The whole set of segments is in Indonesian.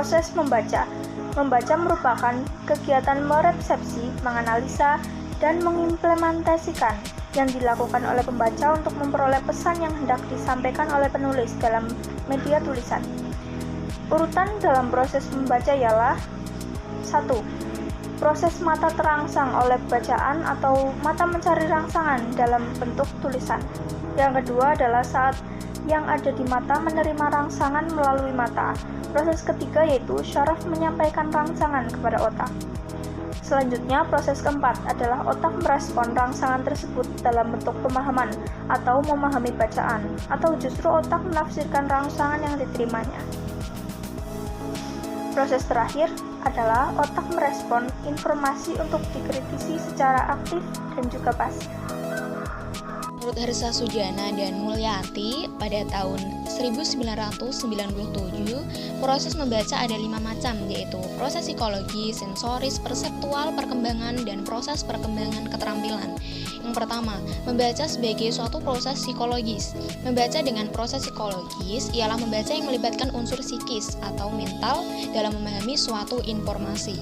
Proses membaca. Membaca merupakan kegiatan meresepsi, menganalisa, dan mengimplementasikan yang dilakukan oleh pembaca untuk memperoleh pesan yang hendak disampaikan oleh penulis dalam media tulisan. Urutan dalam proses membaca ialah 1. Proses mata terangsang oleh bacaan atau mata mencari rangsangan dalam bentuk tulisan. Yang kedua adalah saat yang ada di mata menerima rangsangan melalui mata. Proses ketiga yaitu syaraf menyampaikan rangsangan kepada otak. Selanjutnya, proses keempat adalah otak merespon rangsangan tersebut dalam bentuk pemahaman atau memahami bacaan, atau justru otak menafsirkan rangsangan yang diterimanya. Proses terakhir adalah otak merespon informasi untuk dikritisi secara aktif dan juga pasif. Menurut Hersa Sujana dan Mulyati, pada tahun 1997, proses membaca ada 5 macam, yaitu proses psikologi, sensoris, perseptual, perkembangan, dan proses perkembangan keterampilan. Yang pertama, membaca sebagai suatu proses psikologis. Membaca dengan proses psikologis ialah membaca yang melibatkan unsur psikis atau mental dalam memahami suatu informasi.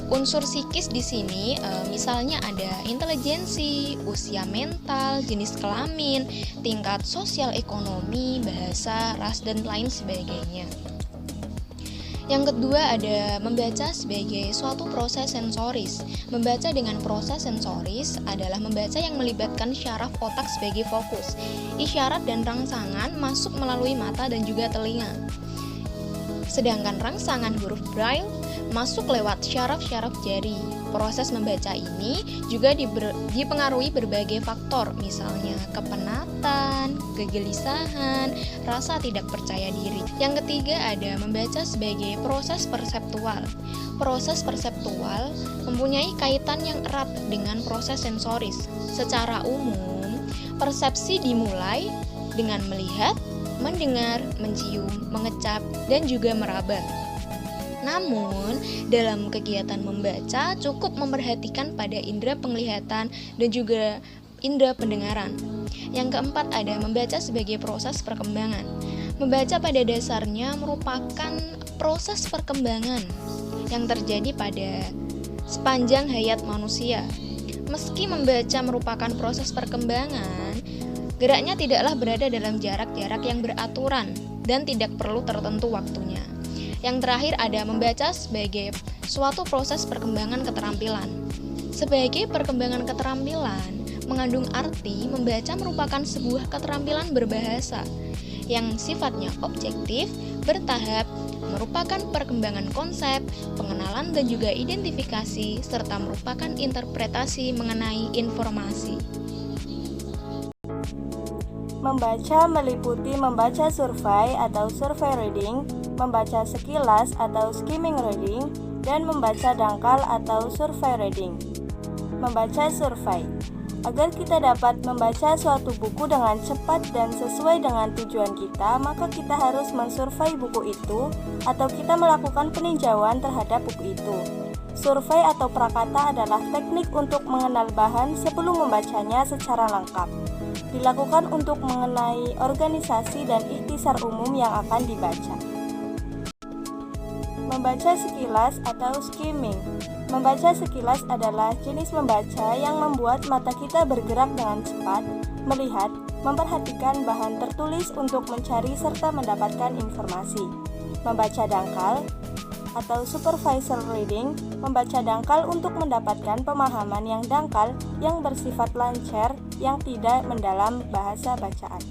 Unsur psikis di sini misalnya ada intelijensi, usia mental, jenis kelamin, tingkat sosial ekonomi, bahasa, ras, dan lain sebagainya. Yang kedua ada membaca sebagai suatu proses sensoris. Membaca dengan proses sensoris adalah membaca yang melibatkan syaraf otak sebagai fokus. Isyarat dan rangsangan masuk melalui mata dan juga telinga. Sedangkan rangsangan huruf Braille masuk lewat syaraf-syaraf jari. Proses membaca ini juga dipengaruhi berbagai faktor, misalnya kepenatan, kegelisahan, rasa tidak percaya diri. Yang ketiga ada membaca sebagai proses perseptual. Proses perseptual mempunyai kaitan yang erat dengan proses sensoris. Secara umum, persepsi dimulai dengan melihat, mendengar, mencium, mengecap, dan juga meraba. Namun, dalam kegiatan membaca cukup memperhatikan pada indera penglihatan dan juga indera pendengaran. Yang keempat ada membaca sebagai proses perkembangan. Membaca pada dasarnya merupakan proses perkembangan yang terjadi pada sepanjang hayat manusia. Meski membaca merupakan proses perkembangan, geraknya tidaklah berada dalam jarak-jarak yang beraturan dan tidak perlu tertentu waktunya. Yang terakhir ada membaca sebagai suatu proses perkembangan keterampilan. Sebagai perkembangan keterampilan, mengandung arti membaca merupakan sebuah keterampilan berbahasa yang sifatnya objektif, bertahap, merupakan perkembangan konsep, pengenalan dan juga identifikasi, serta merupakan interpretasi mengenai informasi. Membaca meliputi membaca survei atau survey reading, membaca sekilas atau skimming reading, dan membaca dangkal atau survey reading. Membaca survei. Agar kita dapat membaca suatu buku dengan cepat dan sesuai dengan tujuan kita, maka kita harus mensurvei buku itu atau kita melakukan peninjauan terhadap buku itu. Survei atau prakata adalah teknik untuk mengenal bahan sebelum membacanya secara lengkap. Dilakukan untuk mengenai organisasi dan ikhtisar umum yang akan dibaca. Membaca sekilas atau skimming. Membaca sekilas adalah jenis membaca yang membuat mata kita bergerak dengan cepat, melihat, memperhatikan bahan tertulis untuk mencari serta mendapatkan informasi. Membaca dangkal atau supervisor reading, membaca dangkal untuk mendapatkan pemahaman yang dangkal yang bersifat lancar yang tidak mendalam bahasa bacaan.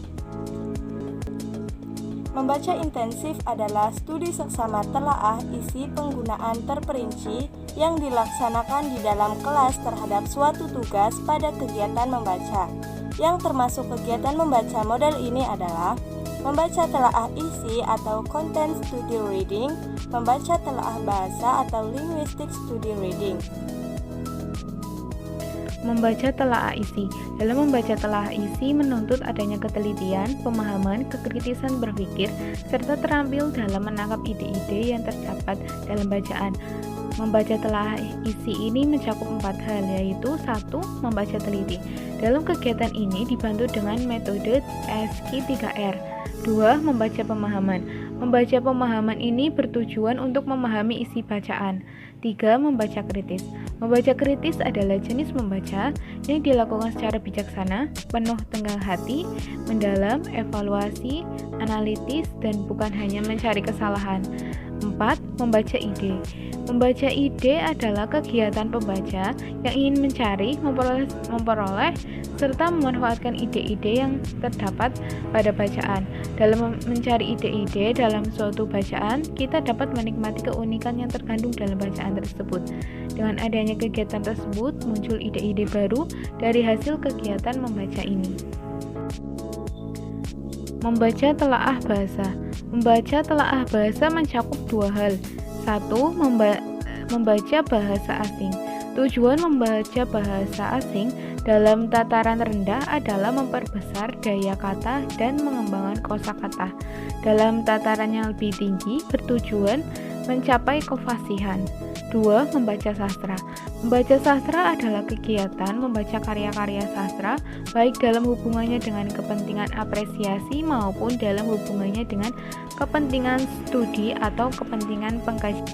Membaca intensif adalah studi seksama telaah isi penggunaan terperinci yang dilaksanakan di dalam kelas terhadap suatu tugas pada kegiatan membaca. Yang termasuk kegiatan membaca model ini adalah membaca telaah isi atau content study reading, membaca telaah bahasa atau linguistic study reading. Membaca telaah isi. Dalam membaca telaah isi menuntut adanya ketelitian, pemahaman, kekritisan berpikir, serta terampil dalam menangkap ide-ide yang terdapat dalam bacaan. Membaca telaah isi ini mencakup 4 hal, yaitu 1. Membaca teliti. Dalam kegiatan ini dibantu dengan metode SQ3R. 2. Membaca pemahaman. Membaca pemahaman ini bertujuan untuk memahami isi bacaan. 3. Membaca kritis. Membaca kritis adalah jenis membaca yang dilakukan secara bijaksana, penuh tenggang hati, mendalam, evaluasi, analitis, dan bukan hanya mencari kesalahan. 4. Membaca ide. Membaca ide adalah kegiatan pembaca yang ingin mencari, memperoleh, serta memanfaatkan ide-ide yang terdapat pada bacaan. Dalam mencari ide-ide dalam suatu bacaan, kita dapat menikmati keunikan yang terkandung dalam bacaan tersebut. Dengan adanya kegiatan tersebut, muncul ide-ide baru dari hasil kegiatan membaca ini. Membaca telaah bahasa. Membaca telaah bahasa mencakup dua hal. 1. Membaca bahasa asing. Tujuan membaca bahasa asing dalam tataran rendah adalah memperbesar daya kata dan mengembangkan kosakata. Dalam tataran yang lebih tinggi bertujuan mencapai kefasihan. 2. Membaca sastra. Membaca sastra adalah kegiatan membaca karya-karya sastra baik dalam hubungannya dengan kepentingan apresiasi maupun dalam hubungannya dengan kepentingan studi atau kepentingan pengkajian.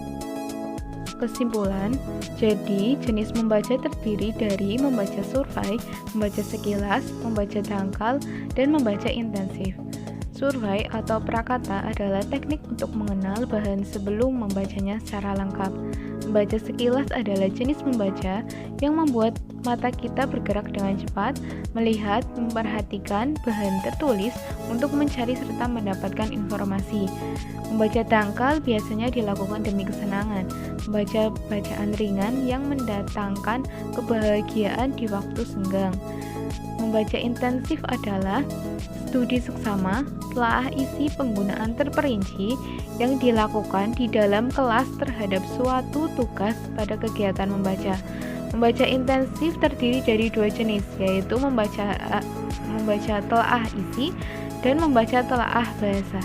Kesimpulan, jadi jenis membaca terdiri dari membaca survei, membaca sekilas, membaca dangkal, dan membaca intensif. Survei atau prakata adalah teknik untuk mengenal bahan sebelum membacanya secara lengkap. Membaca sekilas adalah jenis membaca yang membuat mata kita bergerak dengan cepat, melihat, memperhatikan bahan tertulis untuk mencari serta mendapatkan informasi. Membaca dangkal biasanya dilakukan demi kesenangan, membaca bacaan ringan yang mendatangkan kebahagiaan di waktu senggang. Membaca intensif adalah studi seksama, telaah isi penggunaan terperinci yang dilakukan di dalam kelas terhadap suatu tugas pada kegiatan membaca. Membaca intensif terdiri dari dua jenis, yaitu membaca telaah isi dan membaca telaah bahasa.